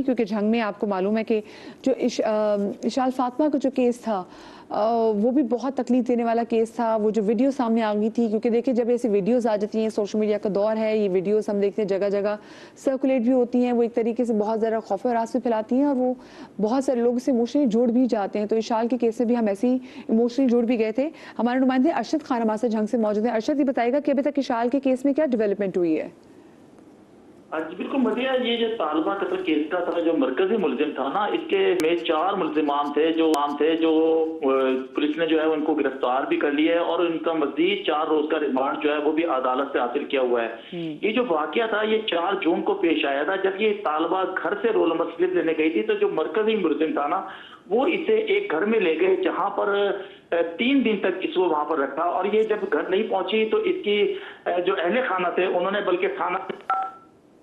क्योंकि जंग में आपको मालूम है कि जो इशाल फातिमा का जो केस था वो भी बहुत तकलीफ देने वाला केस था। वो जो वीडियो सामने आ गई थी, क्योंकि देखिए जब ऐसी वीडियोस आ जाती हैं, सोशल मीडिया का दौर है, ये वीडियोस हम देखते हैं जगह जगह सर्कुलेट भी होती हैं, वो एक तरीके से बहुत ज़्यादा खौफ और रास भी फैलाती हैं और वो बहुत सारे लोग से इमोशनली जुड़ भी जाते हैं। तो इशाल के केस में भी हम ऐसे ही इमोशनली जुड़ भी गए थे। हमारे नुमाइंदे अरशद खान हमारे साथ जंग से मौजूद हैं। अरशद, ये बताएगा कि अभी तक इशाल के केस में क्या डेवलपमेंट हुई है? जी बिल्कुल मदिया, ये जो तालिबा कत्ल केस का था, जो मरकजी मुलजिम था ना, इसके में 4 मुलजिमान थे जो पुलिस ने जो है उनको गिरफ्तार भी कर लिया है और उनका मजीद 4 रोज का रिमांड जो है वो भी अदालत से हासिल किया हुआ है। ये जो वाकया था ये 4 जून को पेश आया था, जब ये तालिबा घर से रोल नंबर स्लिप लेने गई थी, तो जो मरकजी मुलजिम था ना, वो इसे एक घर में ले गए जहां पर 3 दिन तक इसको वहां पर रखा। और ये जब घर नहीं पहुंची तो इसकी जो अहले खाना थे उन्होंने बल्कि थाना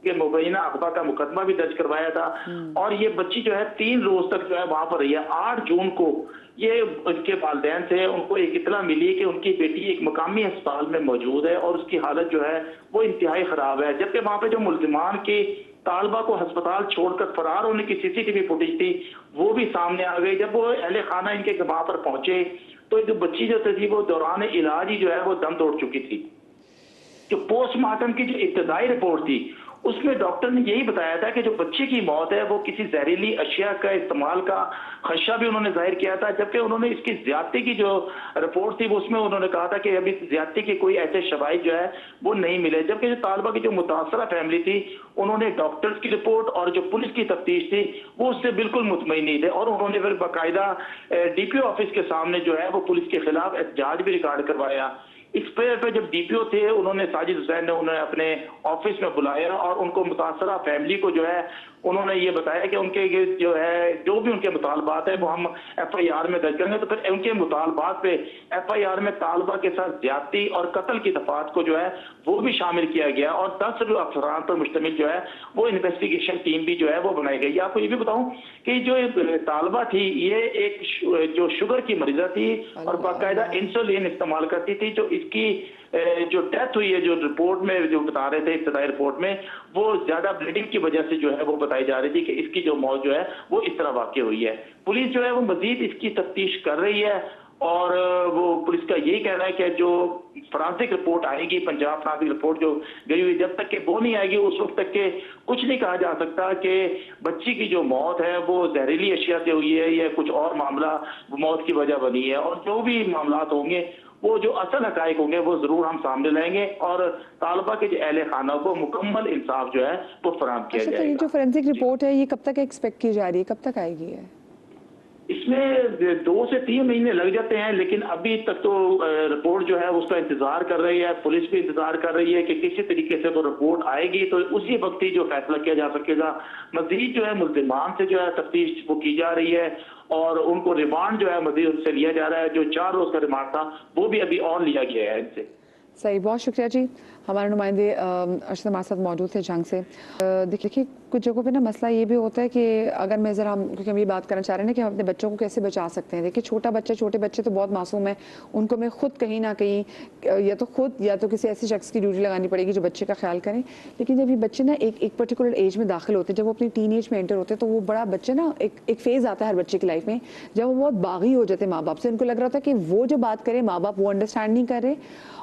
के मुबैना अगवा का मुकदमा भी दर्ज करवाया था। और ये बच्ची जो है 3 रोज तक जो है वहां पर रही है। 8 जून को ये उनके वालिदैन से उनको एक इतला मिली कि उनकी बेटी एक मकामी अस्पताल में मौजूद है और उसकी हालत जो है वो इंतहाई खराब है। जबकि वहां पे जो मुल्जिमान की तालिबा को अस्पताल छोड़कर फरार होने की सीसीटीवी फुटेज थी वो भी सामने आ गई। जब वो अहले खाना इनके वहां पर पहुंचे तो जो बच्ची जो थी वो दौरान इलाज ही जो है वो दम तोड़ चुकी थी। जो पोस्टमार्टम की जो इब्तदाई रिपोर्ट थी उसमें डॉक्टर ने यही बताया था कि जो बच्चे की मौत है वो किसी जहरीली अशिया का इस्तेमाल का खदशा भी उन्होंने जाहिर किया था। जबकि उन्होंने इसकी ज्यादती की जो रिपोर्ट थी वो उसमें उन्होंने कहा था कि अभी ज्यादती के कोई ऐसे शवाहिद जो है वो नहीं मिले। जबकि जो तालिबा की जो मुतासरा फैमिली थी उन्होंने डॉक्टर्स की रिपोर्ट और जो पुलिस की तफ्तीश थी वो उससे बिल्कुल मुतमईन नहीं थे और उन्होंने फिर बाकायदा डीपीओ ऑफिस के सामने जो है वो पुलिस के खिलाफ एहतजाज भी रिकॉर्ड करवाया। इस पे जब डीपीओ थे उन्होंने साजिद हुसैन ने उन्हें अपने ऑफिस में बुलाया और उनको मुतासरा फैमिली को जो है उन्होंने ये बताया कि उनके जो है जो भी उनके मुतालबात है वो हम एफआईआर में दर्ज करेंगे। तो फिर उनके मुतालबात पे एफआईआर में तालिबा के साथ ज्यादती और कत्ल की दफात को जो है वो भी शामिल किया गया और 10 अफसरान पर मुश्तमिल जो है वो इन्वेस्टिगेशन टीम भी जो है वो बनाई गई। आपको ये भी बताऊं कि जो तालिबा थी ये एक जो शुगर की मरीजा थी और बाकायदा इंसुलिन इस्तेमाल करती थी। जो इसकी जो डेथ हुई है जो रिपोर्ट में जो बता रहे थे इब्तदाई रिपोर्ट में वो ज्यादा ब्लीडिंग की वजह से जो है वो बताई जा रही थी कि इसकी जो मौत जो है वो इस तरह वाकई हुई है। पुलिस जो है वो मजीद इसकी तफ्तीश कर रही है और वो पुलिस का यही कहना है कि जो फॉरेंसिक रिपोर्ट आएगी, पंजाब फॉरेंसिक रिपोर्ट जो गई हुई, जब तक कि वो नहीं आएगी उस वक्त तक के कुछ नहीं कहा जा सकता कि बच्ची की जो मौत है वो जहरीली अशिया से हुई है या कुछ और मामला मौत की वजह बनी है। और जो भी मामला होंगे वो जो असल हकायक होंगे वो जरूर हम सामने लाएंगे और तालिबा के जो अहले खाना को मुकम्मल इंसाफ जो है वो फराहम किया जाएगा। ये जो फोरेंसिक रिपोर्ट है ये कब तक एक्सपेक्ट की जा रही है, कब तक आएगी है? इसमें 2 से 3 महीने लग जाते हैं, लेकिन अभी तक तो रिपोर्ट जो है उसका इंतजार कर रही है, पुलिस भी इंतजार कर रही है कि किसी तरीके से वो रिपोर्ट आएगी तो उसी वक्त ही जो फैसला किया जा सकेगा। मजीद जो है मुल्जिमान से जो है तफ्तीश वो की जा रही है और उनको रिमांड जो है मजीद उनसे लिया जा रहा है। जो 4 रोज का रिमांड था वो भी अभी और लिया गया है इनसे। सही, बहुत शुक्रिया जी। हमारे नुमाइंदे अरशद हमारे साथ मौजूद थे जंग से। देखिए कुछ जगहों पे ना मसला ये भी होता है कि अगर मैं ज़रा क्योंकि हम ये बात करना चाह रहे हैं ना कि हम अपने बच्चों को कैसे बचा सकते हैं। देखिए छोटे बच्चे तो बहुत मासूम है, उनको मैं खुद कहीं ना कहीं या तो खुद या तो किसी ऐसे शख्स की ड्यूटी लगानी पड़ेगी जो बच्चे का ख्याल करें। लेकिन जब ये बच्चे ना एक पर्टिकुलर एज में दाखिल होते हैं, जब वो अपनी टीन एज में एंटर होते हैं तो वो बड़ा बच्चे ना एक फेज़ आता है हर बच्चे की लाइफ में जब वो बहुत बागी हो जाते हैं माँ बाप से। उनको लग रहा होता है कि वो जो बात करे माँ बाप वो अंडरस्टैंड नहीं कर रहे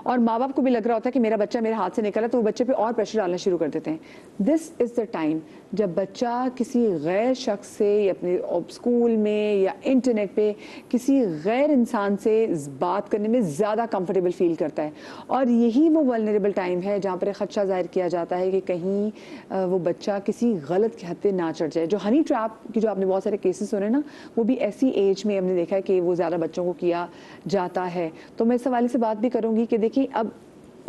और माँ बाप को भी लग रहा होता है कि मेरा बच्चा मेरे हाथ से निकला, तो वो बच्चे पे और प्रेशर डालना शुरू कर देते हैं। दिस इज़ द टाइम जब बच्चा किसी गैर शख्स से या अपने स्कूल में या इंटरनेट पे किसी गैर इंसान से बात करने में ज़्यादा कंफर्टेबल फील करता है और यही वो वल्नरेबल टाइम है जहाँ पर खदशा जाहिर किया जाता है कि कहीं वो बच्चा किसी गलत के हत्थे ना चढ़ जाए। जो हनी ट्रैप की जो आपने बहुत सारे केसेस सुने ना वो भी ऐसी एज में हमने देखा है कि वो ज़्यादा बच्चों को किया जाता है। तो मैं इस हवाले से बात भी करूँगी कि देखिए अब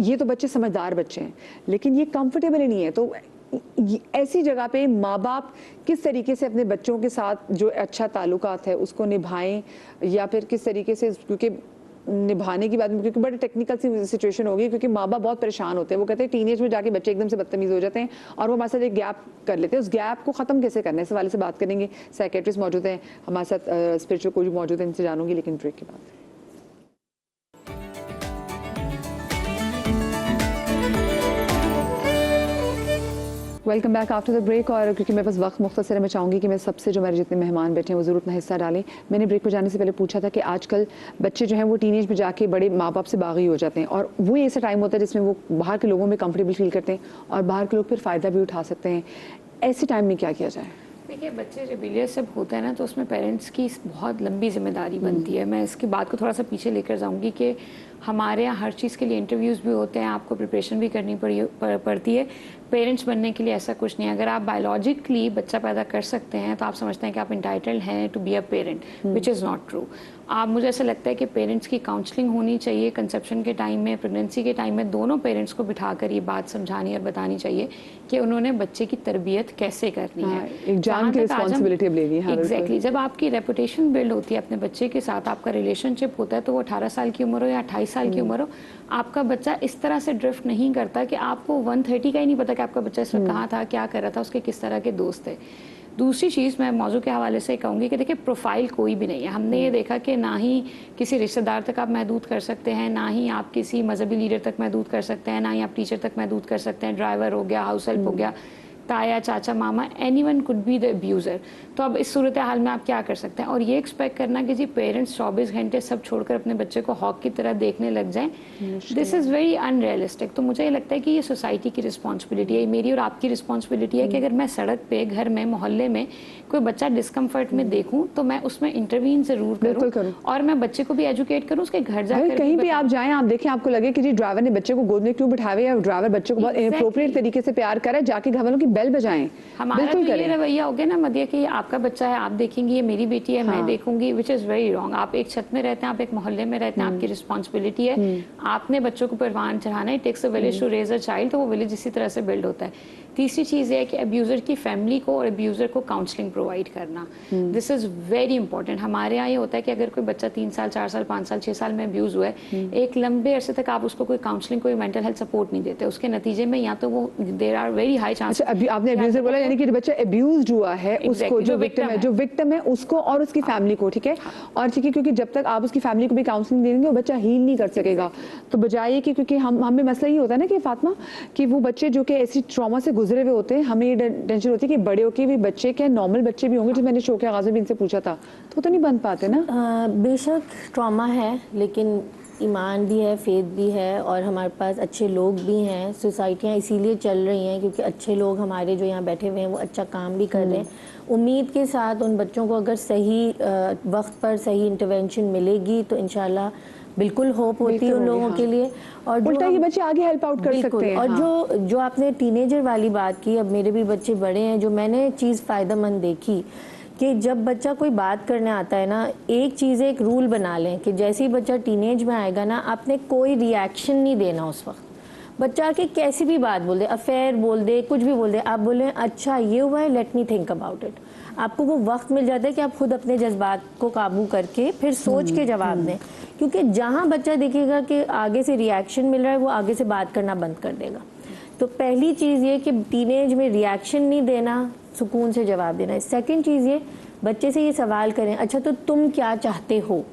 ये तो बच्चे समझदार बच्चे हैं लेकिन ये कंफर्टेबल ही नहीं है। तो ऐसी जगह पे माँ बाप किस तरीके से अपने बच्चों के साथ जो अच्छा ताल्लुकात है उसको निभाएं या फिर किस तरीके से, क्योंकि निभाने की बात में क्योंकि बड़ी टेक्निकल सी सिचुएशन होगी क्योंकि माँ बाप बहुत परेशान होते हैं। वो कहते हैं टीनेज में जाके बच्चे एकदम से बदतमीज हो जाते हैं और वो हमारे साथ एक गैप कर लेते हैं। उस गैप को ख़त्म कैसे करना है इस हवाले से बात करेंगे। साइकेट्रिस्ट मौजूद हैं हमारे साथ, स्पिरिचुअल कोच भी मौजूद है, इनसे जानूंगी लेकिन ब्रेक के बाद। Welcome back after the break. और क्योंकि मेरे पास वक्त मुख्तसर है, मैं चाहूँगी कि मैं सबसे जो मेरे जितने मेहमान बैठे हैं वो ज़रूर अपना हिस्सा डालें। मैंने ब्रेक पर जाने से पहले पूछा था कि आजकल बच्चे जो हैं वो टीनेज में जाके बड़े माँ बाप से बागी हो जाते हैं, और वो ऐसा टाइम होता है जिसमें वो बाहर के लोगों में कंफर्टेबल फील करते हैं और बाहर के लोग फिर फ़ायदा भी उठा सकते हैं। ऐसे टाइम में क्या किया जाए? देखिए, बच्चे रिबेलियस जब होता है ना तो उसमें पेरेंट्स की बहुत लंबी जिम्मेदारी बनती है। मैं इसकी बात को थोड़ा सा पीछे लेकर जाऊंगी कि हमारे यहाँ हर चीज़ के लिए इंटरव्यूज़ भी होते हैं, आपको प्रिपरेशन भी करनी पड़ती है। पेरेंट्स बनने के लिए ऐसा कुछ नहीं है। अगर आप बायोलॉजिकली बच्चा पैदा कर सकते हैं तो आप समझते हैं कि आप इंटाइटल्ड हैं to be a parent, which is not true. आप मुझे ऐसा लगता है कि पेरेंट्स की काउंसलिंग होनी चाहिए कंसेप्शन के टाइम में, प्रेगनेंसी के टाइम में, दोनों पेरेंट्स को बिठाकर ये बात समझानी और बतानी चाहिए कि उन्होंने बच्चे की तरबियत कैसे करनी है। एक जान की रिस्पॉन्सिबिलिटी अब लेनी है। एग्जैक्टली। जब आपकी रेपुटेशन बिल्ड होती है अपने बच्चे के साथ, आपका रिलेशनशिप होता है, तो वो 18 साल की उम्र हो या 28 साल की उम्र हो, आपका बच्चा इस तरह से ड्रिफ्ट नहीं करता कि आपको 130 का ही नहीं पता कि आपका बच्चा इस वक्त कहाँ था, क्या कर रहा था, उसके किस तरह के दोस्त थे। दूसरी चीज़ मैं मौजू के हवाले से कहूँगी कि देखिए, प्रोफाइल कोई भी नहीं है। हमने ये देखा कि ना ही किसी रिश्तेदार तक आप महदूद कर सकते हैं, ना ही आप किसी मजहबी लीडर तक महदूद कर सकते हैं, ना ही आप टीचर तक महदूद कर सकते हैं। ड्राइवर हो गया, हाउस हेल्प हो गया, ताया, चाचा, मामा, anyone could be the abuser. तो अब इस सूरत हाल में आप क्या कर सकते हैं? और ये एक्सपेक्ट करना कि जी पेरेंट्स 24 घंटे सब छोड़कर अपने बच्चे को हॉक की तरह देखने लग जाएं, दिस इज़ वेरी अनरियलिस्टिक। तो मुझे ये लगता है कि ये सोसाइटी की रिस्पॉन्सिबिलिटी है, मेरी और आपकी रिस्पॉन्सिबिलिटी है कि अगर मैं सड़क पे, घर में, मोहल्ले में कोई बच्चा डिस्कम्फर्ट में देखूं तो मैं उसमें इंटरवीन जरूर करूं और मैं बच्चे को भी एजुकेट करूं, उसके घर जाकर। कहीं भी आप जाएं, आप देखें, आपको लगे कि जी ड्राइवर ने बच्चे को गोद में क्यों बिठावे या ड्राइवर बच्चे को बहुत इनअप्रोप्रिएट तरीके से प्यार करे, जाके घर वालों की बेल बजाएं। हमारा तो ये रवैया हो गया ना मदिया कि आपका बच्चा है, आप देखेंगी, ये मेरी बेटी है, मैं देखूंगी, विच इज़ वेरी रॉन्ग। आप एक छत में रहते हैं, आप एक मोहल्ले में रहते हैं, आपकी रिस्पॉन्सिबिलिटी है, आपने बच्चों को परवान चढ़ाना है। Takes a village to raise a child. तो वो विलेज इसी तरह से बिल्ड होता है। तीसरी चीज़ ये है कि अब्यूज़र की फैमिली को और अब्यूज़र को काउंसलिंग प्रोवाइड करना, दिस इज़ वेरी इंपॉर्टेंट। हमारे यहाँ ये होता है कि अगर कोई बच्चा 3 साल, 4 साल, 5 साल, 6 साल में अब्यूज़ हुआ है, एक लंबे अरसे तक आप उसको कोई काउंसलिंग, कोई मेंटल हेल्थ सपोर्ट नहीं देते। उसके नतीजे में या तो वो there are very high chance. आपने अब्यूज़र बोला, यानी कि बच्चा अब्यूज्ड हुआ है, उसको जो विक्टिम है उसको और उसकी फैमिली को, ठीक है। और ठीक है, क्योंकि जब तक आप उसकी फैमिली को भी काउंसलिंग देंगे वो बच्चा हील नहीं कर सकेगा। तो बजाय कि, क्योंकि हमें मसला ये होता है ना कि फातिमा, कि वो बच्चे जो कि ऐसी ट्रॉमा से गुजरे हुए होते हैं, हमें ये टेंशन होती है कि बड़े होके भी बच्चे क्या नॉर्मल बच्चे भी होंगे, जो मैंने शो के आगाज़ में इनसे पूछा था, तो वो तो नहीं बन पाते ना। बेशक ट्रॉमा है, लेकिन ईमान भी है, फेथ भी है, और हमारे पास अच्छे लोग भी हैं। सोसाइटियाँ इसीलिए चल रही हैं क्योंकि अच्छे लोग हमारे जो यहाँ बैठे हुए हैं वो अच्छा काम भी कर रहे हैं। उम्मीद के साथ उन बच्चों को अगर सही वक्त पर सही इंटरवेंशन मिलेगी तो इंशाल्लाह बिल्कुल होप होती है उन लोगों के लिए। और उल्टा ये बच्चे आगे हेल्प आउट कर सकते हैं। और जो आपने टीनेजर वाली बात की, अब मेरे भी बच्चे बड़े हैं, जो मैंने चीज़ फ़ायदेमंद देखी कि जब बच्चा कोई बात करने आता है ना, एक चीज़, एक रूल बना लें कि जैसे ही बच्चा टीनेज में आएगा ना, आपने कोई रिएक्शन नहीं देना उस वक्त। बच्चा के कैसी भी बात बोल दे, अफेयर बोल दे, कुछ भी बोल दे, आप बोलें अच्छा ये हुआ है, let me think about it. आपको वो वक्त मिल जाता है कि आप खुद अपने जज्बात को काबू करके फिर सोच के जवाब दें, क्योंकि जहाँ बच्चा देखेगा कि आगे से रिएक्शन मिल रहा है, वो आगे से बात करना बंद कर देगा। तो पहली चीज़ ये कि टीनेज में रिएक्शन नहीं देना, सुकून से जवाब देना है। सेकंड चीज़ ये, बच्चे से ये सवाल करें, अच्छा तो तुम क्या चाहते हो।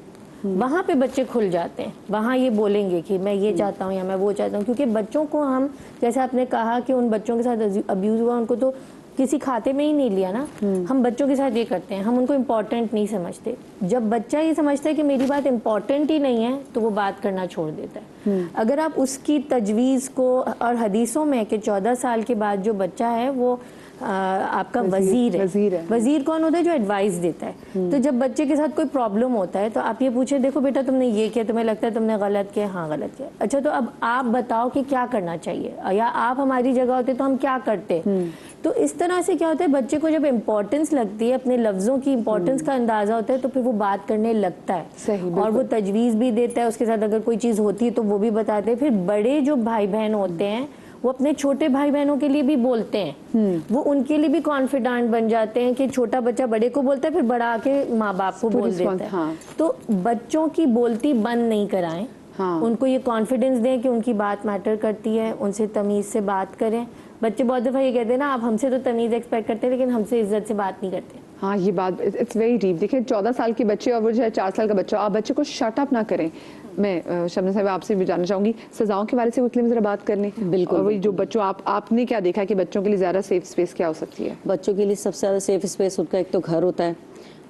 वहाँ पे बच्चे खुल जाते हैं, वहाँ ये बोलेंगे कि मैं ये चाहता हूँ या मैं वो चाहता हूँ। क्योंकि बच्चों को हम, जैसे आपने कहा कि उन बच्चों के साथ अब्यूज़ हुआ, उनको तो किसी खाते में ही नहीं लिया ना। हम बच्चों के साथ ये करते हैं, हम उनको इम्पोर्टेंट नहीं समझते। जब बच्चा ये समझता है कि मेरी बात इम्पोर्टेंट ही नहीं है तो वो बात करना छोड़ देता है। अगर आप उसकी तजवीज़ को, और हदीसों में कि 14 साल के बाद जो बच्चा है वो आपका वजीर है। वजीर कौन होता है? जो एडवाइस देता है। तो जब बच्चे के साथ कोई प्रॉब्लम होता है तो आप ये पूछे, देखो बेटा तुमने ये किया, तुम्हें लगता है तुमने गलत किया? हाँ गलत किया। अच्छा तो अब आप बताओ कि क्या करना चाहिए, या आप हमारी जगह होते तो हम क्या करते। तो इस तरह से क्या होता है, बच्चे को जब इम्पोर्टेंस लगती है, अपने लफ्ज़ों की इम्पोर्टेंस का अंदाज़ा होता है, तो फिर वो बात करने लगता है। सही, और वो तजवीज़ भी देता है, उसके साथ अगर कोई चीज़ होती है तो वो भी बताते हैं। फिर बड़े जो भाई बहन होते हैं वो अपने छोटे भाई बहनों के लिए भी बोलते हैं, वो उनके लिए भी कॉन्फिडेंट बन जाते हैं कि छोटा बच्चा बड़े को बोलता है, फिर बड़ा आके माँ बाप को बोल देता है। तो बच्चों की बोलती बंद नहीं कराएं, उनको ये कॉन्फिडेंस दें कि उनकी बात मैटर करती है, उनसे तमीज़ से बात करें। बच्चे बहुत दफ़ा ये कहते हैं ना, आप हमसे तो तमीज़ एक्सपेक्ट करते हैं लेकिन हमसे इज्जत से बात नहीं करते। हाँ ये बात इट्स वेरी डीप. देखिए 14 साल के बच्चे और वो जो है 4 साल का बच्चा, आप बच्चे को शट अप ना करें. मैं शबनम साहब आपसे भी जानना चाहूंगी सजाओं के बारे से उसके लिए जरा बात कर लें. बिल्कुल. और वही जो बच्चों आपने क्या देखा कि बच्चों के लिए ज़्यादा सेफ स्पेस क्या हो सकती है? बच्चों के लिए सबसे ज़्यादा सेफ स्पेस उनका एक तो घर होता है,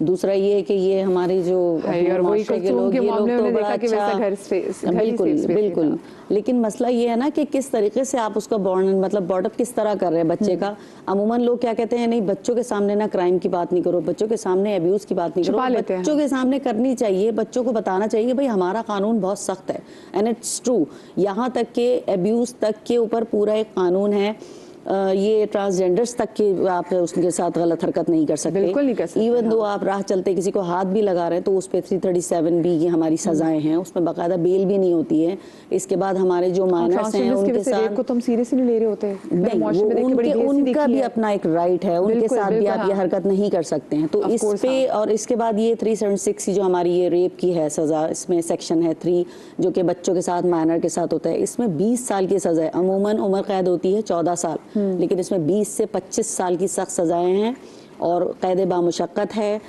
दूसरा ये है कि ये हमारी जो और वही माशरे के लोग, ये लोग तो बड़ा अच्छा, बिल्कुल बिल्कुल. लेकिन मसला ये है ना कि किस तरीके से आप उसका बॉर्डअप किस तरह कर रहे हैं बच्चे का. अमूमन लोग क्या कहते हैं, नहीं बच्चों के सामने ना क्राइम की बात नहीं करो, बच्चों के सामने अब्यूज की बात नहीं करो. बच्चों के सामने करनी चाहिए, बच्चों को बताना चाहिए कि भाई हमारा कानून बहुत सख्त है. एंड इट्स ट्रू, यहाँ तक के अब्यूज तक के ऊपर पूरा एक कानून है. ये ट्रांसजेंडर्स तक के आप उसके साथ गलत हरकत नहीं कर सकते, बिल्कुल नहीं कर सकते. इवन दो आप राह चलते किसी को हाथ भी लगा रहे हैं तो उस पर 337 भी की हमारी सजाएं हैं, उसमें बाकायदा बेल भी नहीं होती है. इसके बाद हमारे जो माइनर्स हैं उनके साथ को तुम सीरियसली नहीं ले रहे होते. नहीं, उनका भी अपना एक राइट है, उनके साथ भी आप ये हरकत नहीं कर सकते हैं. तो इस पे और इसके बाद ये 376 जो हमारी ये रेप की है सजा, इसमें सेक्शन है 3 जो कि बच्चों के साथ माइनर के साथ होता है. इसमें 20 साल की सजा है. अमूमन उम्र कैद होती है 14 साल, लेकिन इसमें 20 से 25 साल की सख्त सजाएं हैं और कैद बामुशक्कत है,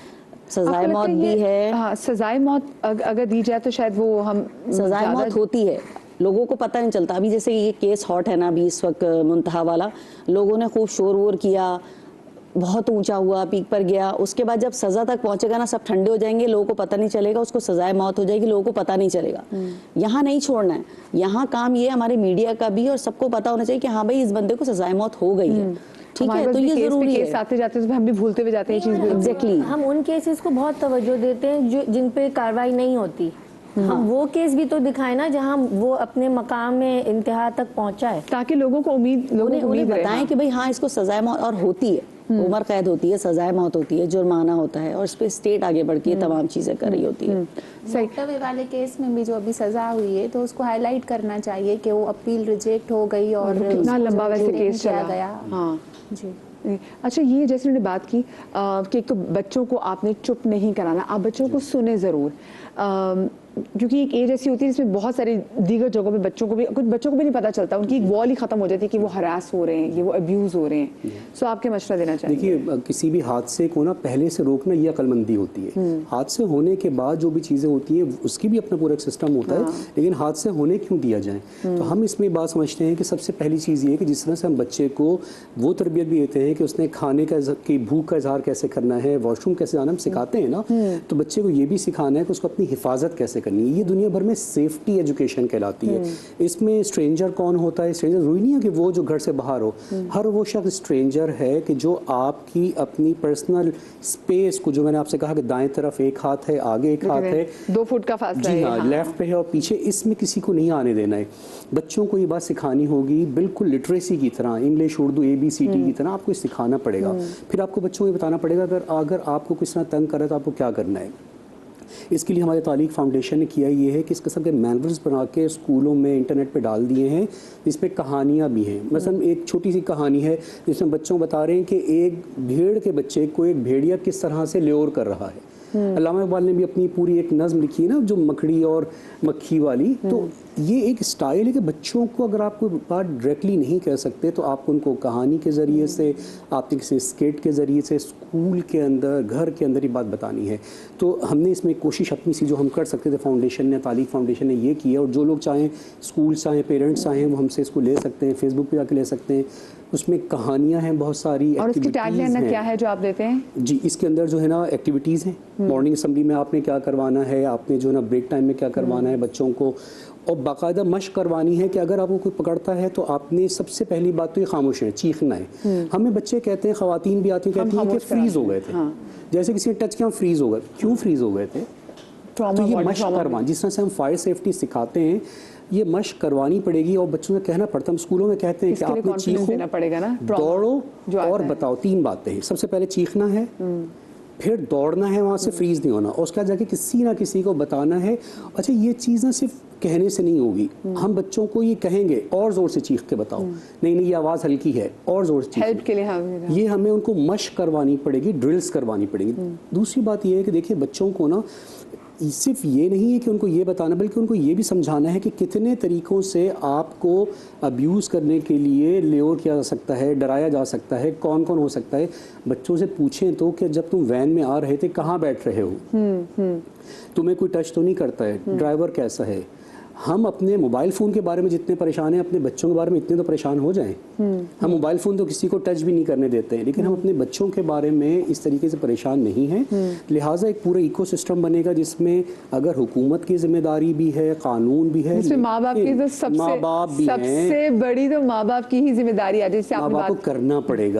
सजाए मौत भी है. हाँ, सजाए मौत अगर दी जाए तो शायद वो हम सजाए मौत होती है, लोगों को पता नहीं चलता. अभी जैसे ये केस हॉट है ना अभी इस वक्त मुंतहा वाला, लोगों ने खूब शोर वोर किया, बहुत ऊंचा हुआ, पीक पर गया. उसके बाद जब सजा तक पहुंचेगा ना सब ठंडे हो जाएंगे, लोगों को पता नहीं चलेगा, उसको सजाए मौत हो जाएगी, लोगों को पता नहीं चलेगा. यहाँ नहीं छोड़ना है, यहाँ काम ये हमारे मीडिया का भी और सबको पता होना चाहिए कि हाँ भाई इस बंदे को सजाए मौत हो गई है. ठीक है, तो ये जरूरी है. आते जाते हम भी भूलते हुए जाते हैं चीज. एग्जैक्टली, हम उन केसेस को बहुत तवज्जो देते हैं जिन पे कार्रवाई नहीं होती. हम वो केस भी तो दिखाएं ना जहां वो अपने मकाम में इंतहा तक पहुंचा है, ताकि लोगों को उन्हें बताएं कि भाई हाँ इसको सजाए मौत और होती है, उम्र कैद होती है, सजाए मौत होती है, जुर्माना होता है और इस पे स्टेट आगे बढ़ के तमाम चीजें कर रही होती है. मोक्तवे वाले केस में भी जो अभी सजा हुई है तो उसको हाईलाइट करना चाहिए कि वो अपील रिजेक्ट हो गई और कितना लंबा वैसे केस चला गया. हाँ जी. अच्छा, ये जैसे उन्होंने बात की कि एक तो बच्चों को आपने चुप नहीं कराना, आप बच्चों को सुने ज़रूर, क्योंकि एक एज ऐसी होती है जिसमें बहुत सारी दीगर जगहों पे बच्चों को भी नहीं पता चलता, उनकी एक वॉल ही खत्म हो जाती है कि वो हरास हो रहे हैं, ये वो अब्यूज़ हो रहे हैं. सो आपके मशवरा देना चाहिए. देखिए, किसी भी हादसे को ना पहले से रोकना ये अक्लमंदी होती है. हादसे होने के बाद जो भी चीज़ें होती हैं उसकी भी अपना पूरा एक सिस्टम होता है, लेकिन हादसे होने क्यों दिया जाए. तो हम इसमें बात समझते हैं कि सबसे पहली चीज़ ये है कि जिस तरह से हम बच्चे को वो तरबियत भी देते हैं कि उसने खाने की भूख का इजहार कैसे करना है, वॉशरूम कैसे जाना हम सिखाते हैं ना, तो बच्चे को ये भी सिखाना है कि उसको अपनी हिफाजत कैसे करनी है. ये दुनिया भर में सेफ्टी एजुकेशन कहलाती है. इसमें स्ट्रेंजर कौन होता है, स्ट्रेंजर जरूरी नहीं है कि वो जो घर से बाहर हो, हर वो शख्स स्ट्रेंजर है कि जो आपकी अपनी पर्सनल स्पेस को, जो मैंने आपसे कहा कि दाएं तरफ एक हाथ है, आगे एक हाथ है, 2 फुट का फासला है, जी हाँ, लेफ्ट पे है और पीछे, इसमें किसी को नहीं आने देना है. बच्चों को ये बात सिखानी होगी बिल्कुल लिटरेसी की तरह, इंग्लिश उर्दू ABCD की तरह आपको सिखाना पड़ेगा. फिर आपको बच्चों को बताना पड़ेगा अगर आपको किस तरह तंग करे तो आपको क्या करना है. इसके लिए हमारे तालीक फाउंडेशन ने किया ये है कि इस किस्म के मैनुअल्स बना के स्कूलों में इंटरनेट पे डाल दिए हैं, इस पे कहानियाँ भी हैं. मसलन एक छोटी सी कहानी है जिसमें बच्चों को बता रहे हैं कि एक भेड़ के बच्चे को एक भेड़िया किस तरह से ल्योर कर रहा है. अल्लामा इकबाल ने भी अपनी पूरी एक नज़्म लिखी है ना, जो मकड़ी और मक्खी वाली. तो ये एक स्टाइल है कि बच्चों को अगर आप कोई बात डायरेक्टली नहीं कह सकते तो आप उनको कहानी के ज़रिए से, आपने किसी स्केट के ज़रिए से, स्कूल के अंदर, घर के अंदर ही बात बतानी है. तो हमने इसमें कोशिश अपनी सी जो हम कर सकते थे, फाउंडेशन ने, तालीक फाउंडेशन ने ये किया. और जो लोग चाहें, स्कूल चाहें, पेरेंट्स चाहें, वो हमसे इसको ले सकते हैं, फेसबुक पे जाके ले सकते हैं. उसमें कहानियाँ हैं बहुत सारी. और इसकी टैगलाइन क्या है जो आप देते हैं? जी, इसके अंदर जो है ना एक्टिविटीज़ हैं. मॉर्निंग असेंबली में आपने क्या करवाना है, आपने जो है ना ब्रेक टाइम में क्या करवाना है बच्चों को, और बाकायदा मशक करवानी है कि अगर आपको कोई पकड़ता है तो आपने सबसे पहली बात तो ये खामोश है, चीखना है. हमें बच्चे कहते हैं, ख़वातीन भी आती हैं, कहती हैं कि फ्रीज़ हो गए थे. जैसे किसी ने टच किया फ्रीज़ हो गए. क्यों फ्रीज़ हो गए थे? तो ये मशक करवाना, जिस तरह से हम फायर सेफ्टी सिखाते हैं, ये मशक करवानी पड़ेगी. और बच्चों से कहना पड़ता है, हम स्कूलों में कहते हैं कि आपने चीखो, पड़ेगा ना, दौड़ो और बताओ. 3 बातें हैं. सबसे पहले चीखना है, फिर दौड़ना है, वहाँ से फ्रीज नहीं होना, और उसके बाद जाके किसी ना किसी को बताना है. अच्छा, ये चीज़ ना सिर्फ कहने से नहीं होगी, हम बच्चों को ये कहेंगे और ज़ोर से चीख के बताओ, नहीं ये आवाज़ हल्की है, और ज़ोर से हेल्प के लिए. ये हमें उनको मशक करवानी पड़ेगी, ड्रिल्स करवानी पड़ेगी. दूसरी बात ये है कि देखिए बच्चों को ना सिर्फ ये नहीं है कि उनको ये बताना, बल्कि उनको ये भी समझाना है कि कितने तरीक़ों से आपको अब्यूज़ करने के लिए ल्योर किया जा सकता है, डराया जा सकता है, कौन कौन हो सकता है। बच्चों से पूछें तो कि जब तुम वैन में आ रहे थे कहाँ बैठ रहे हो, तुम्हें कोई टच तो नहीं करता है, ड्राइवर कैसा है। हम अपने मोबाइल फ़ोन के बारे में जितने परेशान हैं, अपने बच्चों के बारे में इतने तो परेशान हो जाएं। हम मोबाइल फ़ोन तो किसी को टच भी नहीं करने देते हैं, लेकिन हम अपने बच्चों के बारे में इस तरीके से परेशान नहीं हैं। लिहाजा एक पूरा इकोसिस्टम बनेगा जिसमें अगर हुकूमत की जिम्मेदारी भी है, कानून भी है, इसमें माँ बाप की तो माँ बाप भी हैं, सबसे बड़ी तो माँ बाप की ही जिम्मेदारी है, जिससे माँ बाप को करना पड़ेगा।